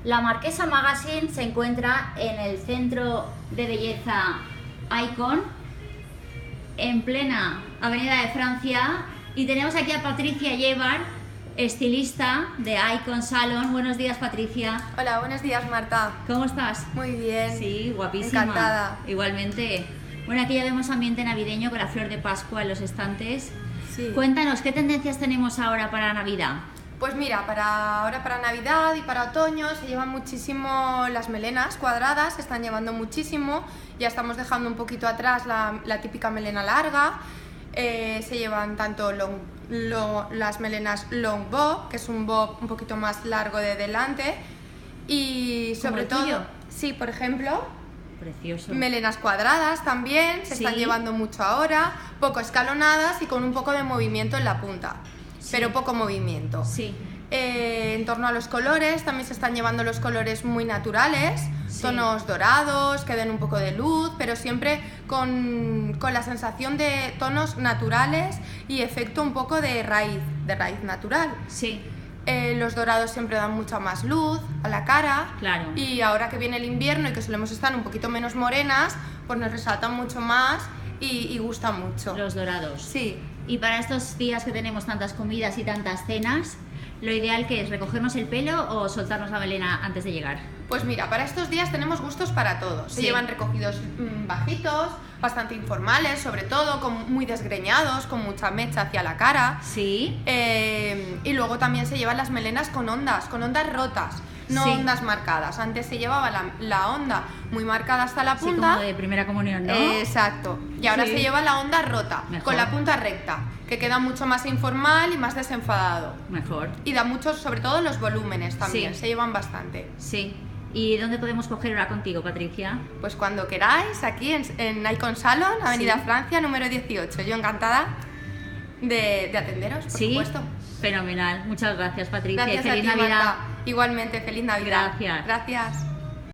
La Marquesa Magazine se encuentra en el centro de belleza Icon, en plena Avenida de Francia, y tenemos aquí a Patricia Llevar, estilista de Icon Salon. Buenos días, Patricia. Hola, buenos días, Marta. ¿Cómo estás? Muy bien. Sí, guapísima. Encantada. Igualmente. Bueno, aquí ya vemos ambiente navideño con la flor de Pascua en los estantes. Sí. Cuéntanos, ¿qué tendencias tenemos ahora para Navidad? Pues mira, ahora para Navidad y para otoño se llevan muchísimo las melenas cuadradas, se están llevando muchísimo. Ya estamos dejando un poquito atrás la típica melena larga. Se llevan tanto las melenas long bob, que es un bob un poquito más largo de delante, y sobre todo, tuyo? sí, por ejemplo, Precioso. melenas cuadradas también se están llevando mucho ahora, poco escalonadas y con un poco de movimiento en la punta, pero poco movimiento. Sí. En torno a los colores, también se están llevando los colores muy naturales, tonos dorados, que den un poco de luz, pero siempre con la sensación de tonos naturales y efecto un poco de raíz natural. Sí. Los dorados siempre dan mucha más luz a la cara. Claro. Y ahora que viene el invierno y que solemos estar un poquito menos morenas, pues nos resaltan mucho más y gustan mucho. Los dorados. Sí. Y para estos días que tenemos tantas comidas y tantas cenas, ¿lo ideal que es recogernos el pelo o soltarnos la melena antes de llegar? Pues mira, para estos días tenemos gustos para todos. Se llevan recogidos bajitos, bastante informales, sobre todo, muy desgreñados, con mucha mecha hacia la cara. Sí. Y luego también se llevan las melenas con ondas rotas, no ondas marcadas. Antes se llevaba la onda muy marcada hasta la punta. Sí, como de primera comunión, ¿no? Exacto. Y ahora se lleva la onda rota, con la punta recta, que queda mucho más informal y más desenfadado. Mejor. Y da mucho, sobre todo los volúmenes también, se llevan bastante. Sí. ¿Y dónde podemos coger hora contigo, Patricia? Pues cuando queráis, aquí en Icon Salon, Avenida Francia, número 18. Yo encantada de atenderos, por supuesto. Fenomenal. Muchas gracias, Patricia. Gracias Feliz a ti, Navidad. Marta. Igualmente, feliz Navidad. Gracias. Gracias.